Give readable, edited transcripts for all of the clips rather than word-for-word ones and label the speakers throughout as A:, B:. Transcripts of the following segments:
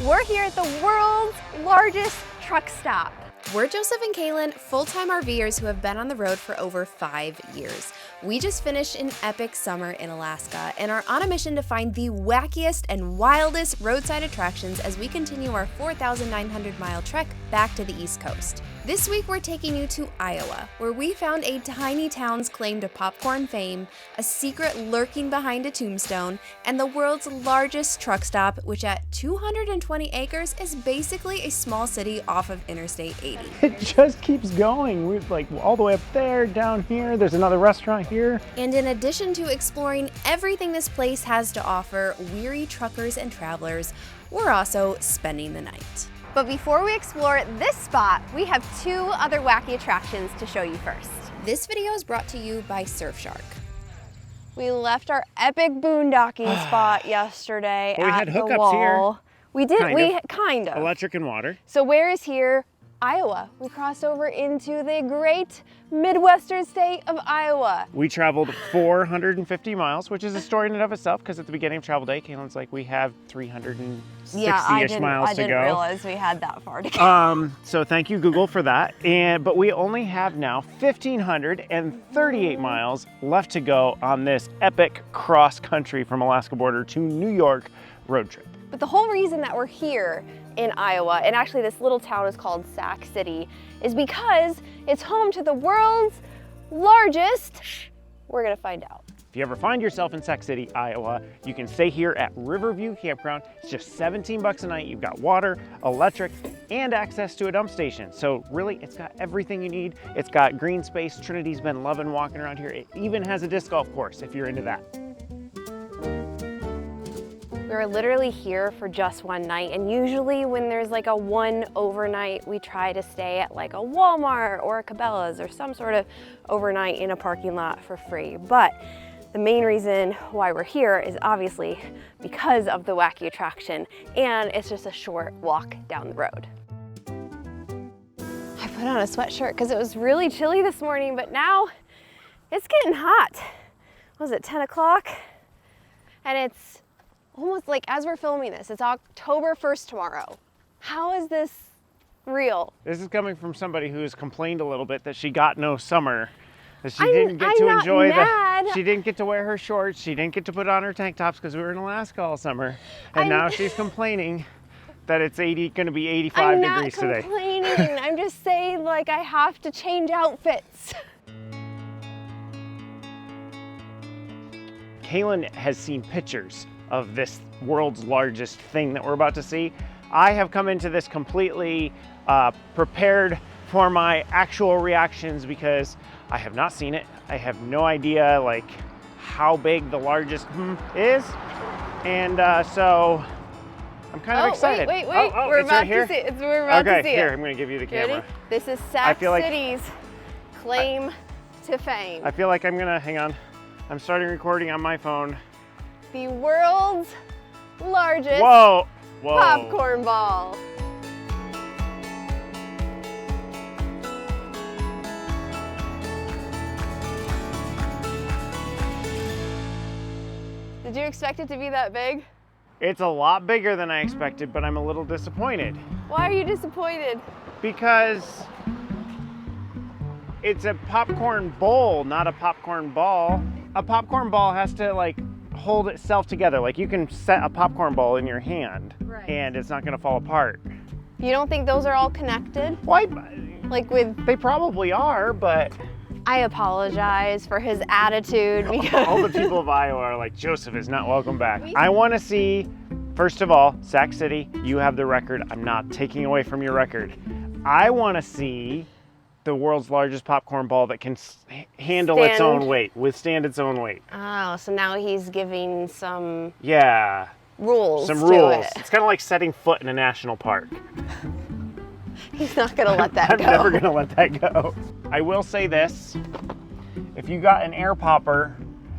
A: We're here at the world's largest truck stop.
B: We're Joseph and Kalyn, full-time RVers who have been on the road for over 5 years. We just finished an epic summer in Alaska and are on a mission to find the wackiest and wildest roadside attractions as we continue our 4,900-mile trek back to the East Coast. This week we're taking you to Iowa, where we found a tiny town's claim to popcorn fame, a secret lurking behind a tombstone, and the world's largest truck stop, which at 220 acres is basically a small city off of Interstate 80.
C: It just keeps going. We're like all the way up there, down here. There's another restaurant here.
B: And in addition to exploring everything this place has to offer weary truckers and travelers, we're also spending the night.
A: But before we explore this spot, we have 2 other wacky attractions to show you first.
B: This video is brought to you by Surfshark.
A: We left our epic boondocking spot yesterday
C: Well, we
A: at
C: had
A: the
C: hookups
A: wall.
C: here.
A: We did,
C: Kind
A: kind of.
C: Electric and water.
A: So where is here? Iowa. We crossed over into the great Midwestern state of Iowa.
C: We traveled 450 miles, which is a story in and of itself, because at the beginning of travel day, Kalyn's like, we have 360-ish miles to go.
A: I didn't realize we had that far to go.
C: So thank you, Google, for that. But we only have now 1,538 miles left to go on this epic cross country from Alaska border to New York road trip.
A: But the whole reason that we're here in Iowa, and actually this little town is called Sac City, is because it's home to the world's largest, we're gonna find out.
C: If you ever find yourself in Sac City, Iowa, you can stay here at Riverview Campground. It's just 17 bucks a night. You've got water, electric, and access to a dump station. So really, it's got everything you need. It's got green space. Trinity's been loving walking around here. It even has a disc golf course if you're into that.
A: We were literally here for just one night, and usually when there's like a one overnight, we try to stay at like a Walmart or a Cabela's or some sort of overnight in a parking lot for free. But the main reason why we're here is obviously because of the wacky attraction, and it's just a short walk down the road. I put on a sweatshirt because it was really chilly this morning, but now it's getting hot. What was it, 10 o'clock? And it's almost like, as we're filming this, it's October 1st tomorrow. How is this real?
C: This is coming from somebody who has complained a little bit that she got no summer, that she didn't get to enjoy she didn't get to wear her shorts, she didn't get to put on her tank tops because we were in Alaska all summer. And now she's complaining that it's gonna be 85 degrees today.
A: I'm not complaining, I'm just saying, like, I have to change outfits.
C: Kalyn has seen pictures of this world's largest thing that we're about to see. I have come into this completely prepared for my actual reactions because I have not seen it. I have no idea like how big the largest is. And so I'm kind of excited.
A: Wait.
C: Oh,
A: we're
C: it's
A: about
C: right here?
A: to see it. We're about to see
C: here,
A: it.
C: I'm gonna give you the
A: Ready?
C: camera.
A: This is Sac City's claim to fame.
C: I feel like hang on. I'm starting recording on my phone.
A: The world's largest popcorn ball. Did you expect it to be that big?
C: It's a lot bigger than I expected, but I'm a little disappointed.
A: Why are you disappointed?
C: Because it's a popcorn bowl, not a popcorn ball. A popcorn ball has to like hold itself together. Like, you can set a popcorn ball in your hand and it's not gonna fall apart.
A: You don't think those are all connected?
C: Why?
A: Like with...
C: They probably are, but...
A: I apologize for his attitude because...
C: All the people of Iowa are like, Joseph is not welcome back. I wanna see, first of all, Sac City, you have the record. I'm not taking away from your record. I wanna see the world's largest popcorn ball that can handle its own weight, withstand its own weight.
A: Oh, so now he's giving some
C: rules.
A: Some rules.
C: It's kind of like setting foot in a national park.
A: He's not gonna let that go.
C: I'm never gonna let that go. I will say this, if you got an air popper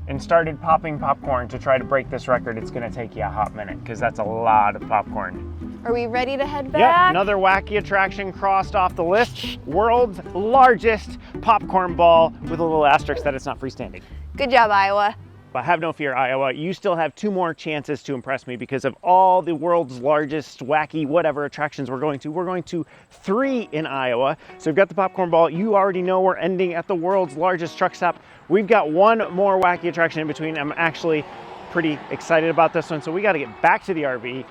C: and started popping popcorn to try to break this record, it's gonna take you a hot minute because that's a lot of popcorn.
A: Are we ready to head back?
C: Yep, another wacky attraction crossed off the list. World's largest popcorn ball with a little asterisk that it's not freestanding.
A: Good job, Iowa.
C: But have no fear, Iowa, you still have 2 more chances to impress me because of all the world's largest wacky whatever attractions we're going to. We're going to 3 in Iowa. So we've got the popcorn ball. You already know we're ending at the world's largest truck stop. We've got 1 more wacky attraction in between. I'm actually pretty excited about this one. So we got to get back to the RV,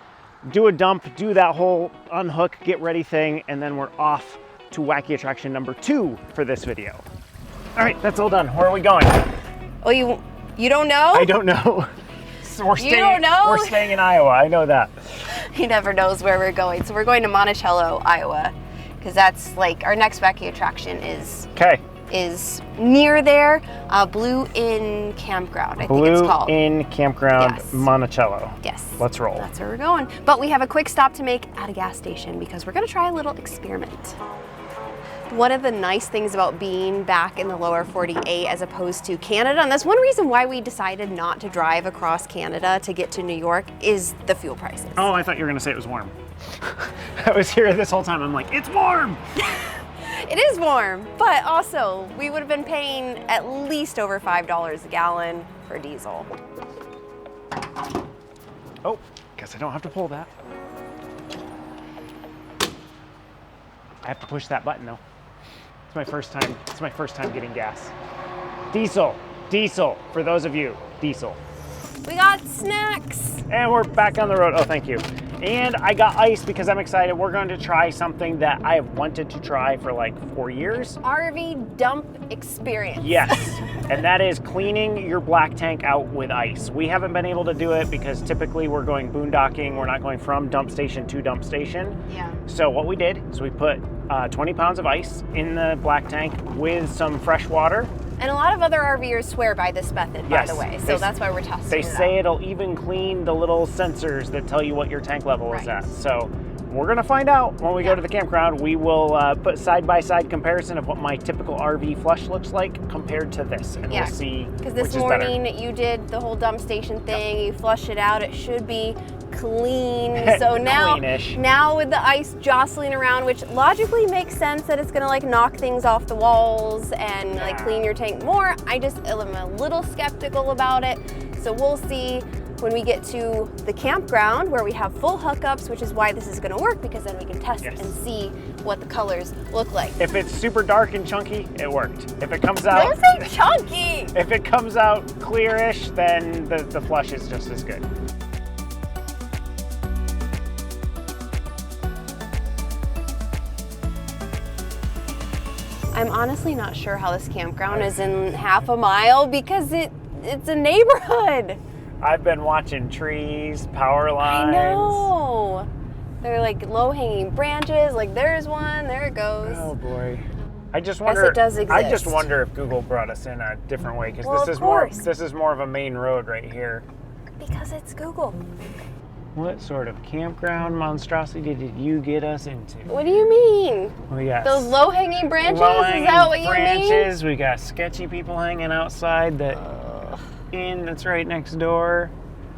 C: do a dump, do that whole unhook, get ready thing, and then we're off to wacky attraction number 2 for this video. All right, that's all done. Where are we going?
A: Oh, you don't know?
C: I don't know. So we're staying,
A: don't know?
C: We're staying in Iowa, I know that.
A: He never knows where we're going. So we're going to Monticello, Iowa, because that's like our next wacky attraction is near there. Blue Inn Campground, I think it's called.
C: Blue Inn Campground,
A: Yes.
C: Monticello.
A: Yes.
C: Let's roll.
A: That's where we're going. But we have a quick stop to make at a gas station because we're gonna try a little experiment. One of the nice things about being back in the lower 48 as opposed to Canada, and that's one reason why we decided not to drive across Canada to get to New York, is the fuel prices.
C: Oh, I thought you were gonna say it was warm. I was here this whole time, I'm like, it's warm!
A: It is warm, but also we would have been paying at least over $5 a gallon for diesel.
C: Oh, guess I don't have to pull that. I have to push that button though. It's my first time getting gas. Diesel, for those of you, diesel.
A: We got snacks.
C: And we're back on the road. Oh, thank you. And I got ice because I'm excited. We're going to try something that I have wanted to try for like 4 years.
A: RV dump experience.
C: Yes, and that is cleaning your black tank out with ice. We haven't been able to do it because typically we're going boondocking. We're not going from dump station to dump station.
A: Yeah.
C: So what we did is we put 20 pounds of ice in the black tank with some fresh water.
A: And a lot of other RVers swear by this method, by the way. So that's why we're testing
C: They
A: it
C: say
A: out.
C: it'll even clean the little sensors that tell you what your tank level is
A: Right.
C: at. So we're gonna find out when we go to the campground. We will put side-by-side comparison of what my typical RV flush looks like compared to this, and we'll see
A: Because
C: which
A: this
C: is
A: morning
C: better.
A: you did the whole dump station thing. You flushed it out. It should be clean. So
C: Cleanish.
A: now with the ice jostling around, which logically makes sense that it's gonna like knock things off the walls and like clean your tank more. I just am a little skeptical about it. So we'll see when we get to the campground where we have full hookups, which is why this is gonna work, because then we can test and see what the colors look like.
C: If it's super dark and chunky, it worked. If it comes out,
A: Don't say chunky!
C: if it comes out clearish, then the flush is just as good.
A: I'm honestly not sure how this campground is in half a mile because it's a neighborhood.
C: I've been watching trees, power lines.
A: I know. They're like low-hanging branches. Like there's one, there it goes.
C: Oh boy. I just
A: Guess
C: wonder.
A: it does
C: I just
A: exist.
C: wonder if Google brought us in a different way because
A: Well,
C: this
A: of
C: is more of a main road right here.
A: Because it's Google.
C: What sort of campground monstrosity did you get us into?
A: What do you mean?
C: We got
A: Those low-hanging branches?
C: low-hanging
A: Is that what you mean?
C: branches. We got sketchy people hanging outside that inn that's right next door.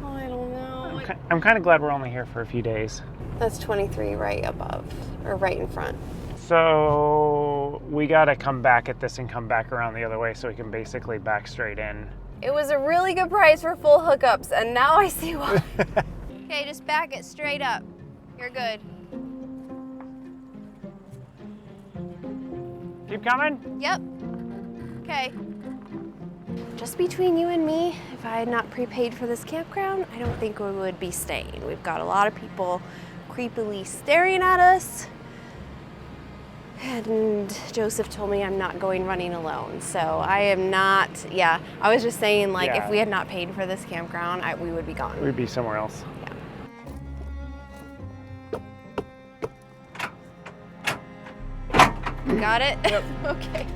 A: Oh, I don't know.
C: I'm kind of glad we're only here for a few days.
A: That's 23 right above, or right in front.
C: So we got to come back at this and come back around the other way so we can basically back straight in.
A: It was a really good price for full hookups, and now I see why. Okay, just back it straight up. You're good.
C: Keep coming.
A: Yep. Okay. Just between you and me, if I had not prepaid for this campground, I don't think we would be staying. We've got a lot of people creepily staring at us. And Joseph told me I'm not going running alone. So I am not, I was just saying like if we had not paid for this campground, we would be gone.
C: We'd be somewhere else.
A: You got it?
C: Yep.
A: Okay.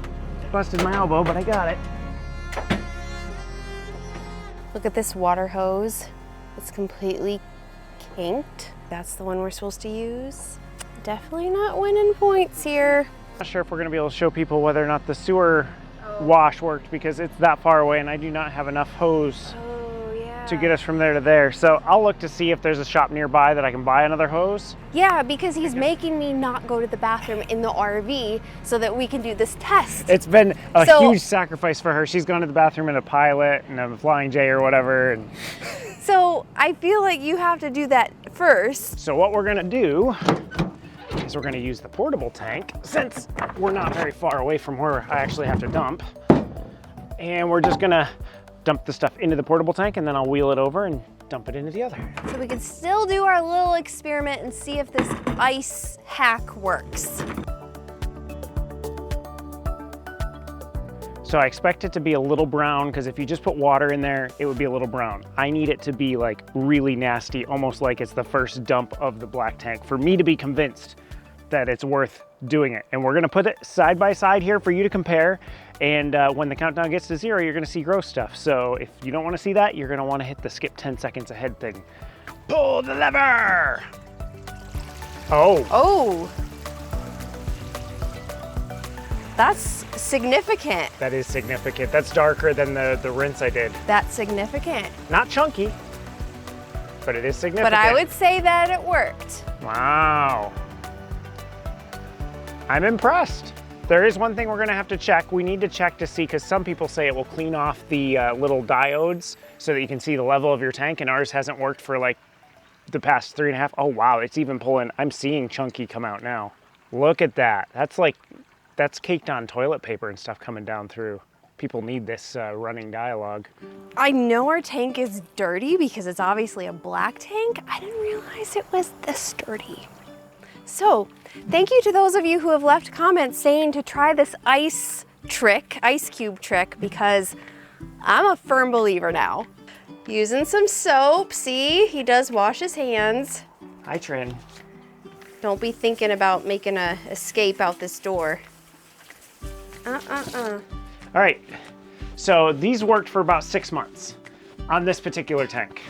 C: Busted my elbow, but I got it.
A: Look at this water hose. It's completely kinked. That's the one we're supposed to use. Definitely not winning points here.
C: Not sure if we're going to be able to show people whether or not the sewer wash worked because it's that far away and I do not have enough hose.
A: Oh yeah.
C: to get us from there to there. So I'll look to see if there's a shop nearby that I can buy another hose.
A: Yeah, because he's making me not go to the bathroom in the RV so that we can do this test.
C: It's been a huge sacrifice for her. She's gone to the bathroom in a Pilot and a Flying J or whatever. And
A: so I feel like you have to do that first.
C: so what we're gonna do is we're gonna use the portable tank since we're not very far away from where I actually have to dump. And we're just gonna dump the stuff into the portable tank and then I'll wheel it over and dump it into the other.
A: So we can still do our little experiment and see if this ice hack works.
C: So I expect it to be a little brown because if you just put water in there, it would be a little brown. I need it to be like really nasty, almost like it's the first dump of the black tank for me to be convinced that it's worth doing it. And we're gonna put it side by side here for you to compare. And when the countdown gets to 0, you're gonna see gross stuff. So if you don't wanna see that, you're gonna wanna hit the skip 10 seconds ahead thing. Pull the lever! Oh.
A: Oh. That's significant.
C: That is significant. That's darker than the rinse I did.
A: That's significant.
C: Not chunky, but it is significant.
A: But I would say that it worked.
C: Wow. I'm impressed. There is one thing we're gonna have to check. We need to check to see, because some people say it will clean off the little diodes so that you can see the level of your tank, and ours hasn't worked for like the past 3.5. Oh wow, it's even pulling. I'm seeing chunky come out now. Look at that. That's caked on toilet paper and stuff coming down through. People need this running dialogue.
A: I know our tank is dirty because it's obviously a black tank. I didn't realize it was this dirty. So, thank you to those of you who have left comments saying to try this ice cube trick, because I'm a firm believer now. Using some soap, see, he does wash his hands.
C: Hi, Trin.
A: Don't be thinking about making a escape out this door.
C: All right, so these worked for about 6 months on this particular tank,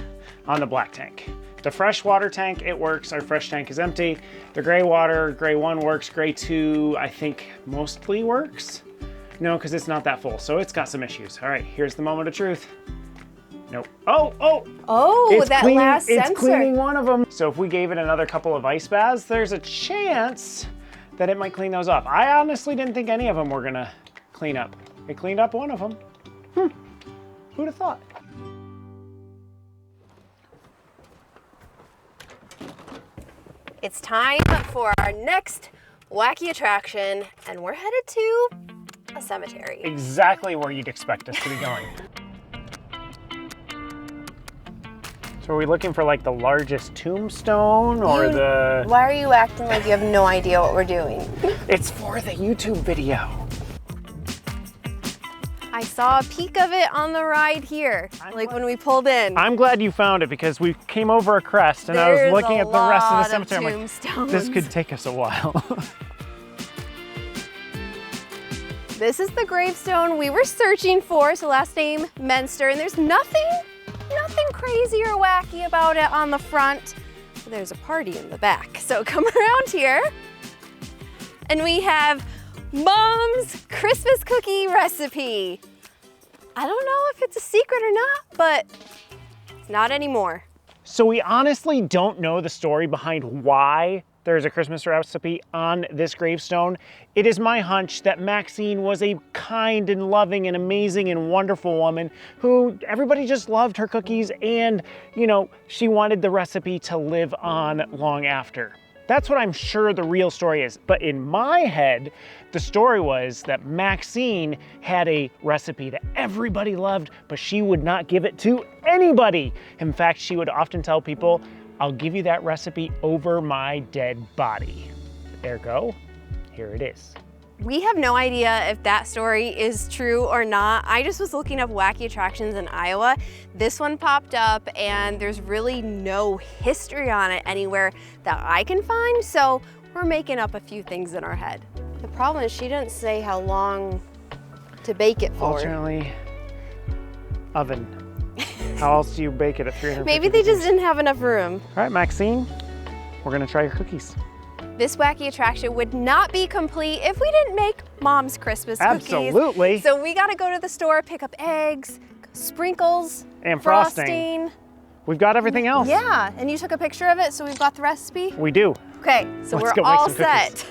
C: on the black tank. The freshwater tank, it works. Our fresh tank is empty. The gray water, gray 1 works. Gray 2, I think mostly works. No, because it's not that full, so it's got some issues. All right, here's the moment of truth. Nope. Oh,
A: it's that
C: cleaning,
A: last sensor.
C: It's cleaning one of them. So if we gave it another couple of ice baths, there's a chance that it might clean those off. I honestly didn't think any of them were gonna clean up. It cleaned up one of them. Who'd have thought?
A: It's time for our next wacky attraction, and we're headed to a cemetery.
C: Exactly where you'd expect us to be going. So are we looking for like the largest tombstone or
A: Why are you acting like you have no idea what we're doing?
C: It's for the YouTube video.
A: I saw a peek of it on the ride here, when we pulled in.
C: I'm glad you found it because we came over a crest and I was looking at the rest of the cemetery. I'm like, this could take us a while.
A: This is the gravestone we were searching for, so last name Menster, and there's nothing crazy or wacky about it on the front. There's a party in the back. So come around here and we have Mom's Christmas cookie recipe. I don't know if it's a secret or not, but it's not anymore.
C: So we honestly don't know the story behind why there's a Christmas recipe on this gravestone. It is my hunch that Maxine was a kind and loving and amazing and wonderful woman who everybody just loved her cookies, and, you know, she wanted the recipe to live on long after. That's what I'm sure the real story is. But in my head, the story was that Maxine had a recipe that everybody loved, but she would not give it to anybody. In fact, she would often tell people, I'll give you that recipe over my dead body. Ergo, here it is.
A: We have no idea if that story is true or not. I just was looking up wacky attractions in Iowa. This one popped up and there's really no history on it anywhere that I can find, so we're making up a few things in our head. The problem is she didn't say how long to bake it for.
C: Alternately, oven. How else do you bake it at 350
A: Maybe they just
C: degrees?
A: didn't have enough room.
C: All right, Maxine, we're gonna try your cookies.
A: This wacky attraction would not be complete if we didn't make Mom's Christmas cookies.
C: Absolutely.
A: So we gotta go to the store, pick up eggs, sprinkles,
C: and frosting. We've got everything else.
A: Yeah, and you took a picture of it, so we've got the recipe?
C: We do.
A: Okay, so
C: Let's go
A: we're
C: make
A: all
C: some cookies.
A: set.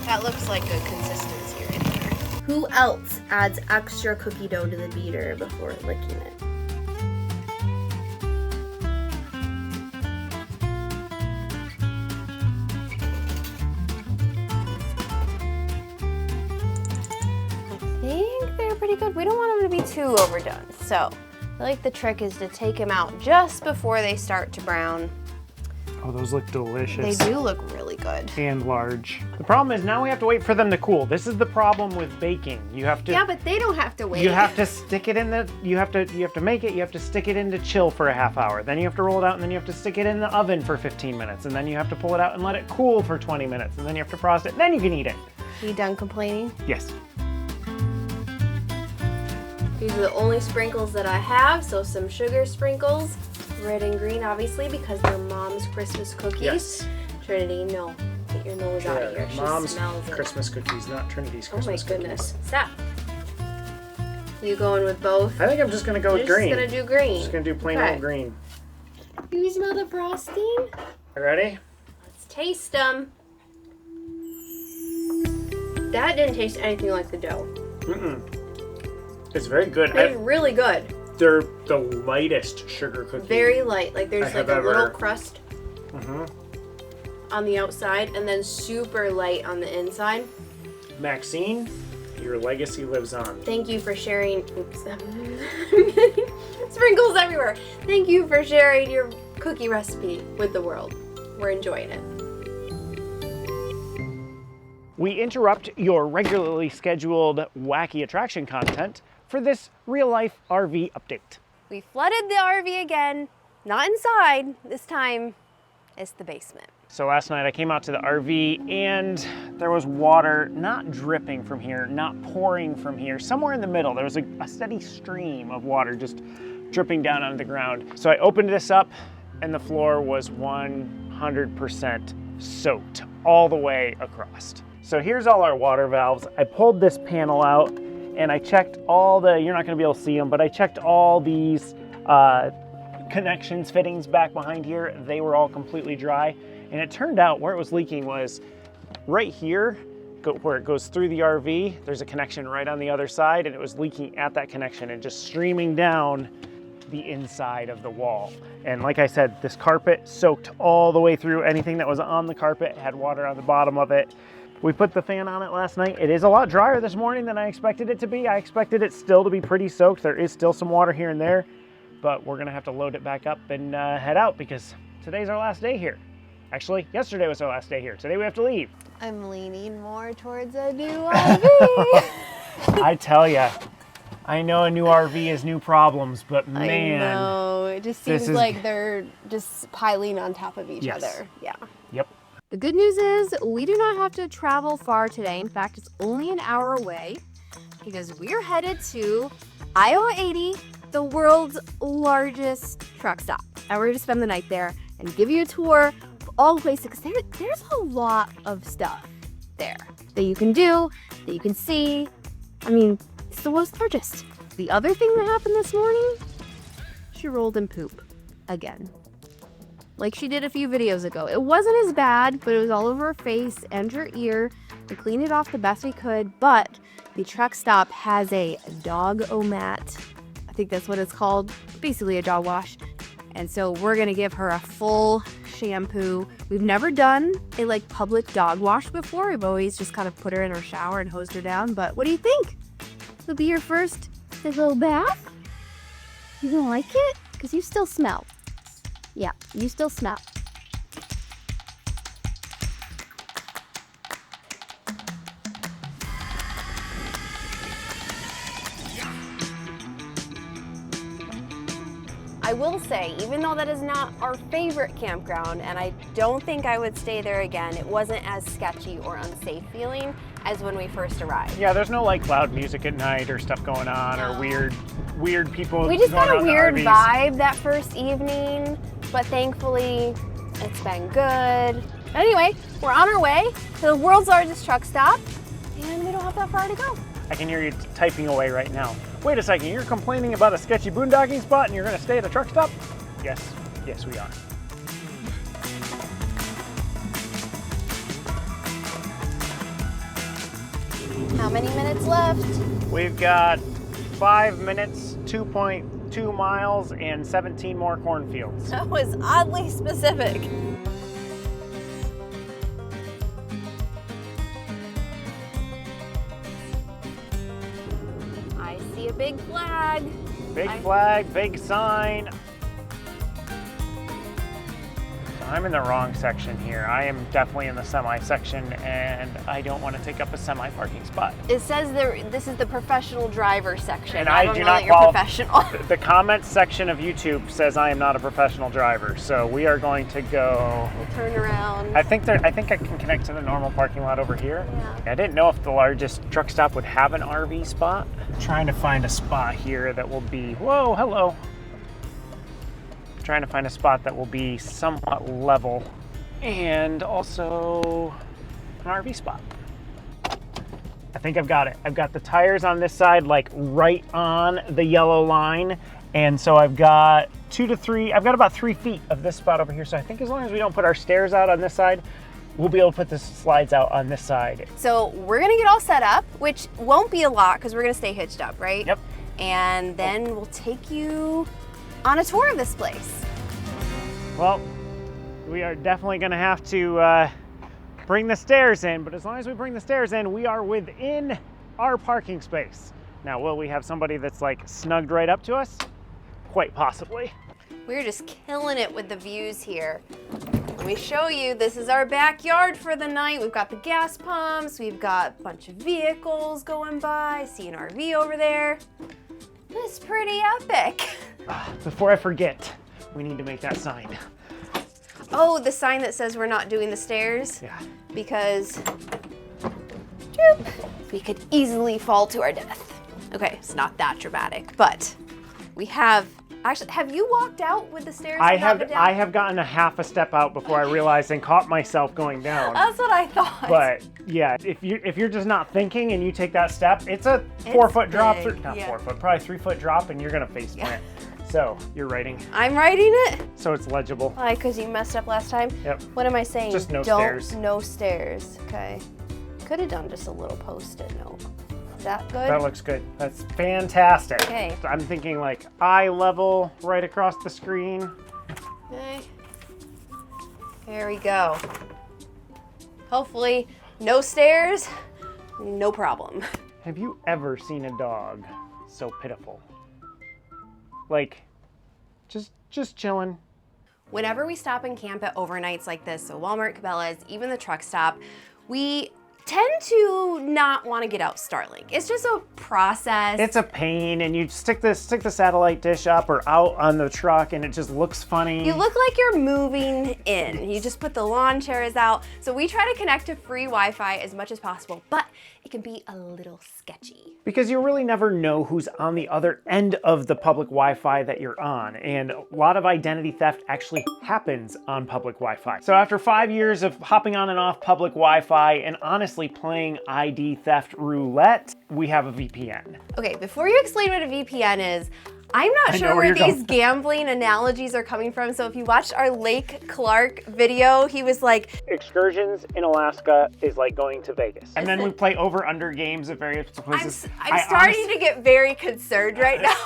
A: That looks like good consistency right there. Who else adds extra cookie dough to the beater before licking it? I think they're pretty good. We don't want them to be too overdone. So I like the trick is to take them out just before they start to brown.
C: Oh, those look delicious.
A: They do look really good.
C: And large. The problem is now we have to wait for them to cool. This is the problem with baking. You have to.
A: Yeah, but they don't have to wait.
C: You have to stick it in the. You have to make it. You have to stick it into chill for a half hour. Then you have to roll it out, and then you have to stick it in the oven for 15 minutes, and then you have to pull it out and let it cool for 20 minutes, and then you have to frost it. And then you can eat it.
A: Are you done complaining?
C: Yes.
A: These are the only sprinkles that I have. So some sugar sprinkles. Red and green, obviously, because they're Mom's Christmas cookies.
C: Yes.
A: Trinity, no. Get your nose out of here. She
C: Mom's
A: smells it.
C: Christmas cookies, not Trinity's
A: Oh my
C: Christmas
A: goodness.
C: cookies.
A: Stop. You going with both?
C: I think I'm just gonna go with
A: You're
C: green.
A: just gonna do green.
C: Just gonna do plain
A: Okay.
C: old green.
A: You smell the frosting?
C: You ready?
A: Let's taste them. That didn't taste anything like the dough.
C: It's very good.
A: It's really good.
C: They're the lightest sugar cookie.
A: Very light. Like there's
C: I
A: like
C: have
A: a little
C: ever-
A: crust on the outside and then super light on the inside.
C: Maxine, your legacy lives on.
A: Thank you for sharing. Oops. Sprinkles everywhere. Thank you for sharing your cookie recipe with the world. We're enjoying it.
C: We interrupt your regularly scheduled Wacky Attraction content for this real-life RV update.
A: We flooded the RV again. Not inside. This time, it's the basement.
C: So last night I came out to the RV and there was water not dripping from here, not pouring from here, somewhere in the middle. There was a steady stream of water just dripping down onto the ground. So I opened this up and the floor was 100% soaked all the way across. So here's all our water valves. I pulled this panel out and I checked all the, you're not gonna be able to see them, but I checked all these connections, fittings back behind here. They were all completely dry. And it turned out where it was leaking was right here, where it goes through the RV. There's a connection right on the other side, and it was leaking at that connection and just streaming down the inside of the wall. And like I said, this carpet soaked all the way through. Anything that was on the carpet had water on the bottom of it. We put the fan on it last night. It is a lot drier this morning than I expected it to be. I expected it still to be pretty soaked. There is still some water here and there, but we're gonna have to load it back up and head out because today's our last day here. Actually, yesterday was our last day here. Today we have to leave.
A: I'm leaning more towards a new RV.
C: I tell ya, I know a new RV is new problems, but man.
A: I know. It just seems like they're just piling on top of each other. Yeah.
C: Yep.
B: The good news is we do not have to travel far today. In fact, it's only an hour away because we're headed to Iowa 80, the world's largest truck stop. And we're going to spend the night there and give you a tour of all the places because there's a lot of stuff there that you can do, that you can see. I mean, it's the world's largest. The other thing that happened this morning, she rolled in poop again. Like she did a few videos ago. It wasn't as bad, but it was all over her face and her ear. We cleaned it off the best we could, but the truck stop has a dog-o-mat. I think that's what it's called. Basically a dog wash. And so we're gonna give her a full shampoo. We've never done a public dog wash before. We've always just kind of put her in her shower and hosed her down. But what do you think? It'll be your first little bath? You gonna like it? Because you still smell. Yeah, you still smell.
A: I will say, even though that is not our favorite campground, and I don't think I would stay there again, it wasn't as sketchy or unsafe feeling as when we first arrived.
C: Yeah, there's no loud music at night or stuff going on or weird people.
A: We just
C: going
A: got a
C: around the
A: weird
C: RVs.
A: vibe that first evening, but thankfully It's been good. But anyway, we're on our way to the world's largest truck stop, and we don't have that far to go.
C: I can hear you typing away right now. Wait a second, you're complaining about a sketchy boondocking spot and you're gonna stay at a truck stop? Yes, yes we are.
A: How many minutes left?
C: We've got 5 minutes, 2.2 miles, and 17 more cornfields.
A: That was oddly specific. I see a big flag.
C: Big flag, big sign. I'm in the wrong section here. I am definitely in the semi section and I don't want to take up a semi parking spot.
A: It says this is the professional driver section.
C: And
A: I don't know that you're professional.
C: The comments section of YouTube says I am not a professional driver, so we are going to go.
A: We'll turn around.
C: I think I can connect to the normal parking lot over here.
A: Yeah.
C: I didn't know if the largest truck stop would have an RV spot. I'm trying to find a spot here that will be, whoa, hello. Trying to find a spot that will be somewhat level and also an RV spot. I think I've got it. I've got the tires on this side like right on the yellow line, and so I've got I've got about 3 feet of this spot over here, so I think as long as we don't put our stairs out on this side, we'll be able to put the slides out on this side.
A: So we're gonna get all set up, which won't be a lot because we're gonna stay hitched up, right?
C: Yep.
A: And then we'll take you on a tour of this place.
C: Well, we are definitely gonna have to bring the stairs in, but as long as we bring the stairs in, we are within our parking space. Now, will we have somebody that's like snugged right up to us? Quite possibly.
A: We're just killing it with the views here. Let me show you, this is our backyard for the night. We've got the gas pumps, we've got a bunch of vehicles going by. I see an RV over there. It's pretty epic.
C: Before I forget, we need to make that sign.
A: Oh, the sign that says we're not doing the stairs?
C: Yeah.
A: Because we could easily fall to our death. Okay, it's not that dramatic, but we have, actually, have you walked out with the stairs?
C: I have gotten a half a step out before I realized and caught myself going down.
A: That's what I thought.
C: But yeah, if you're just not thinking and you take that step, it's a 4 foot drop, not
A: yeah.
C: 4 foot, probably 3 foot drop, and you're gonna face plant. So you're writing.
A: I'm writing it?
C: So it's legible.
A: Why, because you messed up last time?
C: Yep.
A: What am I saying?
C: Just no stairs.
A: No stairs, okay. Could have done just a little post-it note. Is that good?
C: That looks good. That's fantastic.
A: Okay.
C: I'm thinking like eye level right across the screen.
A: Okay. There we go. Hopefully, no stairs, no problem.
C: Have you ever seen a dog so pitiful? Like, just chilling.
A: Whenever we stop and camp at overnights like this, so Walmart, Cabela's, even the truck stop, we tend to not want to get out Starlink. It's just a process.
C: It's a pain, and you stick the satellite dish up or out on the truck, and it just looks funny.
A: You look like you're moving in. You just put the lawn chairs out. So we try to connect to free Wi-Fi as much as possible, but it can be a little sketchy.
C: Because you really never know who's on the other end of the public Wi-Fi that you're on, and a lot of identity theft actually happens on public Wi-Fi. So after 5 years of hopping on and off public Wi-Fi and honestly playing ID theft roulette, we have a VPN.
A: Okay, before you explain what a VPN is, I'm not sure where these gambling analogies are coming from. So if you watched our Lake Clark video, he was like,
C: excursions in Alaska is like going to Vegas. And then we play over-under games at various places.
A: I'm starting to get very concerned right now.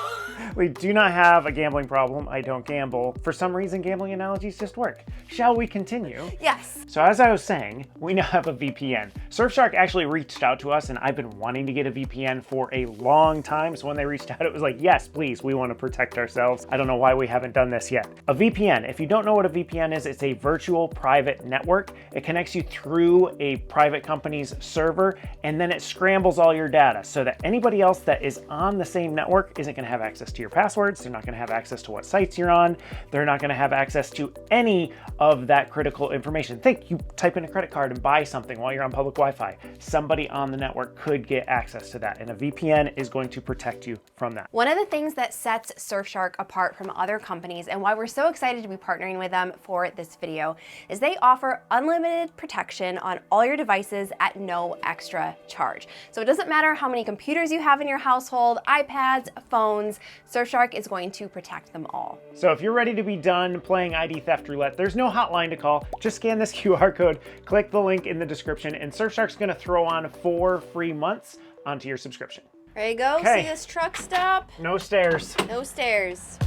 C: We do not have a gambling problem. I don't gamble. For some reason, gambling analogies just work. Shall we continue?
A: Yes.
C: So as I was saying, we now have a VPN. Surfshark actually reached out to us, and I've been wanting to get a VPN for a long time. So when they reached out, it was like, yes, please, we want to protect ourselves. I don't know why we haven't done this yet. A VPN, if you don't know what a VPN is, it's a virtual private network. It connects you through a private company's server, and then it scrambles all your data so that anybody else that is on the same network isn't going to have access to your your passwords. They're not gonna have access to what sites you're on. They're not gonna have access to any of that critical information. Think, you type in a credit card and buy something while you're on public Wi-Fi. Somebody on the network could get access to that, and a VPN is going to protect you from that.
A: One of the things that sets Surfshark apart from other companies and why we're so excited to be partnering with them for this video is they offer unlimited protection on all your devices at no extra charge. So it doesn't matter how many computers you have in your household, iPads, phones, Surfshark is going to protect them all.
C: So if you're ready to be done playing ID theft roulette, there's no hotline to call. Just scan this QR code, click the link in the description, and Surfshark's gonna throw on 4 free months onto your subscription.
A: Ready to go?
C: Okay.
A: See this truck stop?
C: No stairs.
A: No stairs.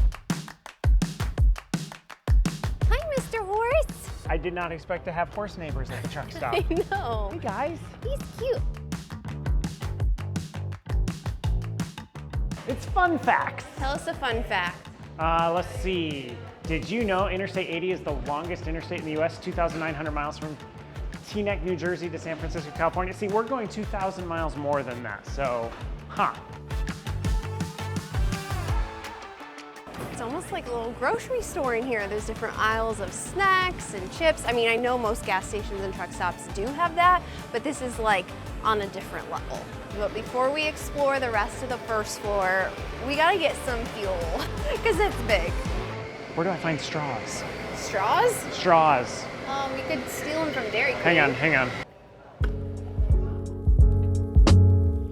A: Hi, Mr. Horse.
C: I did not expect to have horse neighbors at the truck stop.
A: I know.
C: Hey guys.
A: He's cute.
C: It's fun facts.
A: Tell us a fun fact.
C: Let's see. Did you know Interstate 80 is the longest interstate in the US, 2,900 miles from Teaneck, New Jersey to San Francisco, California? See, we're going 2,000 miles more than that, so,
A: It's almost like a little grocery store in here. There's different aisles of snacks and chips. I mean, I know most gas stations and truck stops do have that, but this is like on a different level. But before we explore the rest of the first floor, we gotta get some fuel, because it's big.
C: Where do I find straws?
A: Straws?
C: Straws.
A: You could steal them from Dairy Queen.
C: Hang on.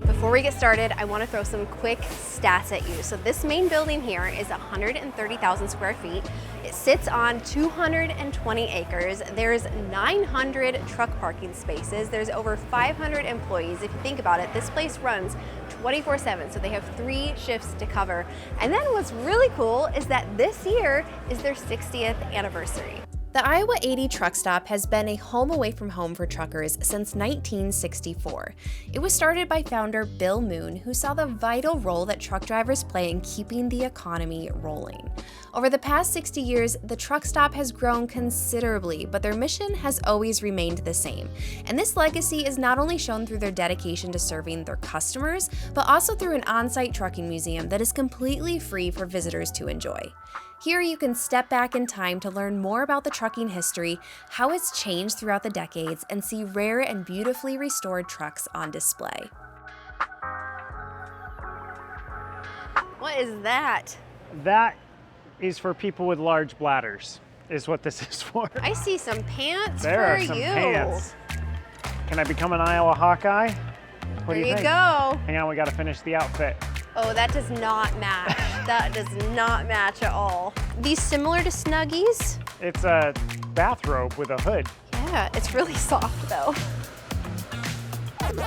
A: Before we get started, I want to throw some quick stats at you. So this main building here is 130,000 square feet. It sits on 220 acres. There's 900 truck parking spaces. There's over 500 employees. If you think about it, this place runs 24/7, so they have 3 shifts to cover. And then what's really cool is that this year is their 60th anniversary.
B: The Iowa 80 truck stop has been a home away from home for truckers since 1964. It was started by founder Bill Moon, who saw the vital role that truck drivers play in keeping the economy rolling. Over the past 60 years, the truck stop has grown considerably, but their mission has always remained the same. And this legacy is not only shown through their dedication to serving their customers, but also through an on-site trucking museum that is completely free for visitors to enjoy. Here you can step back in time to learn more about the trucking history, how it's changed throughout the decades, and see rare and beautifully restored trucks on display.
A: What is that?
C: That is for people with large bladders, is what this is for.
A: I see some pants
C: There
A: for
C: are some
A: you.
C: pants. Can I become an Iowa Hawkeye? What do you think?
A: There you go.
C: Hang on, we gotta finish the outfit.
A: Oh, that does not match. That does not match at all. These similar to Snuggies?
C: It's a bathrobe with a hood.
A: Yeah, it's really soft though. Did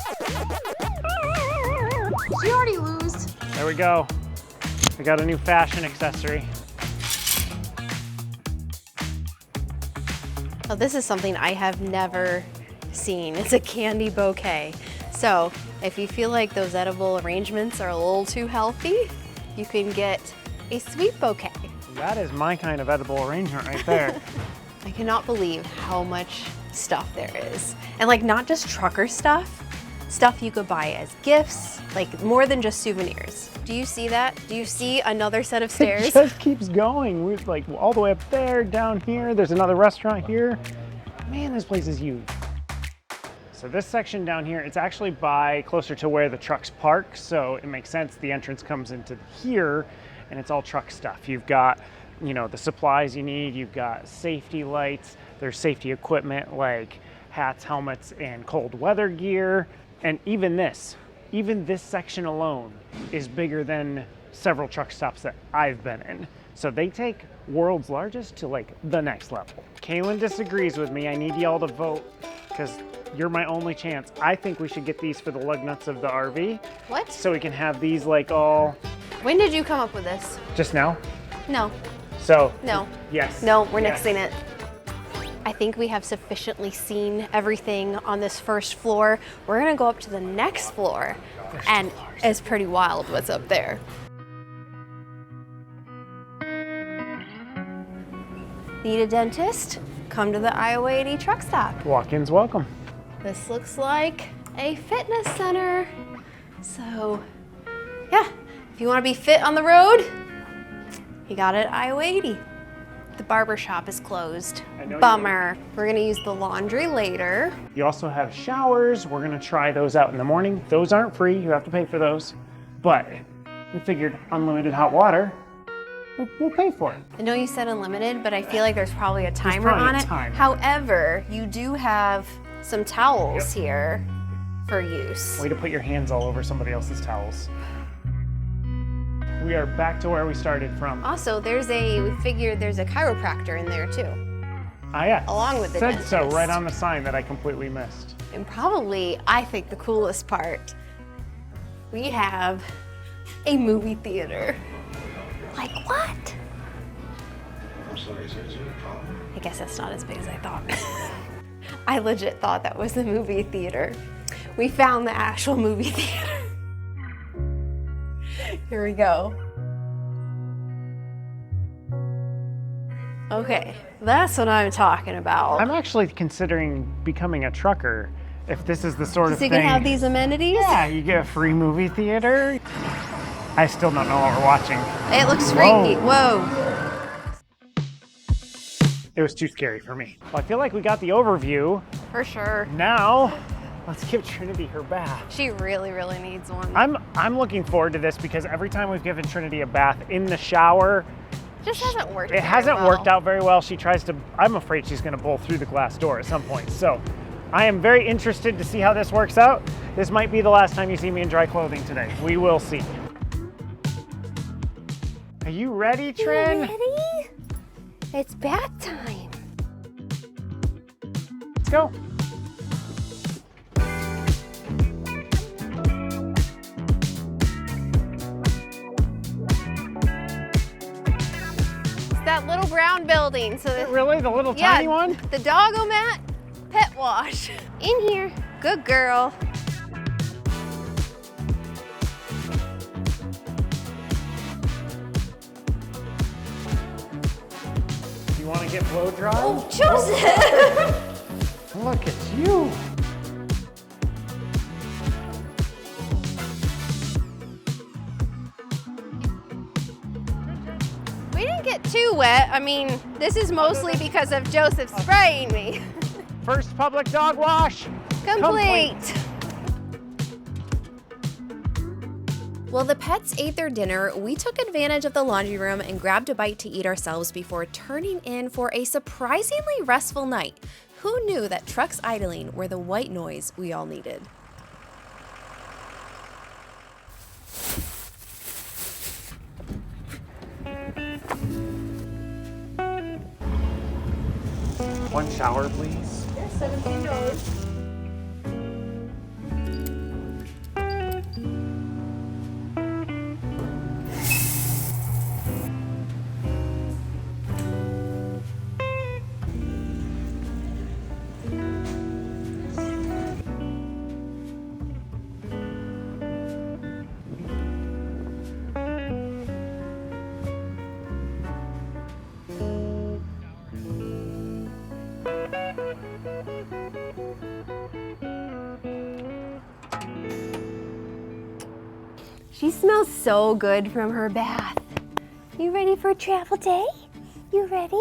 A: you already lose?
C: There we go. We got a new fashion accessory.
A: Oh, this is something I have never seen. It's a candy bouquet. So if you feel like those edible arrangements are a little too healthy, you can get a sweet bouquet.
C: That is my kind of edible arrangement right there.
A: I cannot believe how much stuff there is. And like not just trucker stuff, stuff you could buy as gifts, like more than just souvenirs. Do you see that? Do you see another set of stairs?
C: It just keeps going. We're like all the way up there, down here. There's another restaurant here. Man, this place is huge. So this section down here, it's actually by closer to where the trucks park, so it makes sense. The entrance comes into here, and it's all truck stuff. You've got, you know, the supplies you need. You've got safety lights. There's safety equipment like hats, helmets, and cold weather gear. And even this section alone is bigger than several truck stops that I've been in. So they take world's largest to like the next level. Kalyn disagrees with me. I need y'all to vote because you're my only chance. I think we should get these for the lug nuts of the RV.
A: What?
C: So we can have these like all...
A: When did you come up with this?
C: Just now?
A: No.
C: So...
A: No.
C: Yes.
A: No, we're
C: yes.
A: nixing it. I think we have sufficiently seen everything on this first floor. We're gonna go up to the next floor, and it's pretty wild what's up there. Need a dentist? Come to the Iowa 80 truck stop.
C: Walk-ins welcome.
A: This looks like a fitness center. So, yeah, if you wanna be fit on the road, You got it at Iowa 80. The barber shop is closed.
C: know
A: Bummer. We're gonna use the laundry later.
C: You also have showers. We're gonna try those out in the morning. Those aren't free, you have to pay for those. But we figured unlimited hot water, we'll pay for it.
A: I know you said unlimited, but I feel like there's probably a timer
C: probably
A: on
C: a
A: it.
C: timer.
A: However, you do have some towels here for use.
C: Way to put your hands all over somebody else's towels. We are back to where we started from.
A: Also, we figured there's a chiropractor in there too.
C: Ah, yeah.
A: Along with the
C: said so
A: dentist.
C: right on the sign that I completely missed.
A: And probably, I think the coolest part, we have a movie theater. Like what?
D: I'm sorry, is there a problem?
A: I guess that's not as big as I thought. I legit thought that was the movie theater. We found the actual movie theater. Here we go. Okay, that's what I'm talking about.
C: I'm actually considering becoming a trucker if this is the sort of
A: So you
C: thing.
A: can have these amenities?
C: Yeah, you get a free movie theater. I still don't know what we're watching.
A: It looks freaky. Whoa.
C: It was too scary for me. Well, I feel like we got the overview.
A: For sure.
C: Now, let's give Trinity her bath.
A: She really, really needs one.
C: I'm looking forward to this because every time we've given Trinity a bath in the shower,
A: Just hasn't worked
C: it hasn't worked out very well. She tries to, I'm afraid she's gonna bolt through the glass door at some point. So I am very interested to see how this works out. This might be the last time you see me in dry clothing today. We will see. Are you ready, Trin?
A: You ready? It's bath time.
C: Let's go.
A: It's that little brown building. So
C: Really? The little tiny one?
A: The Doggo-Mat pet wash. In here. Good girl.
C: You want to get blow dry?
A: Oh, Joseph!
C: Look at you.
A: We didn't get too wet. I mean, this is mostly because of Joseph spraying me.
C: First public dog wash.
A: Complete.
B: While the pets ate their dinner, we took advantage of the laundry room and grabbed a bite to eat ourselves before turning in for a surprisingly restful night. Who knew that trucks idling were the white noise we all needed?
C: One shower, please.
A: $17. She smells so good from her bath. You ready for a travel day? You ready?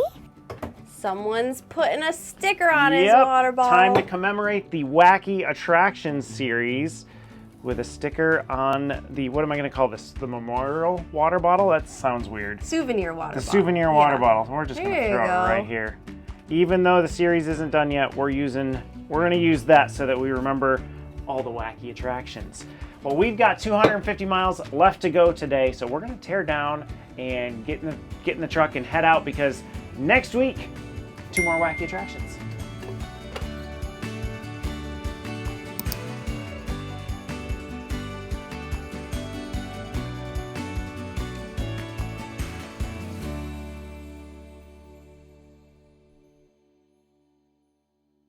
A: Someone's putting a sticker on his water bottle.
C: Time to commemorate the Wacky Attraction series with a sticker on the, what am I going to call this? The memorial water bottle? That sounds weird.
A: Souvenir water
C: The
A: bottle.
C: souvenir water
A: Yeah.
C: bottle. So we're just going to
A: There you
C: throw it
A: go.
C: right here. Even though the series isn't done yet, we're going to use that so that we remember all the wacky attractions. Well, we've got 250 miles left to go today, so we're going to tear down and get in the truck and head out because next week, 2 more wacky attractions.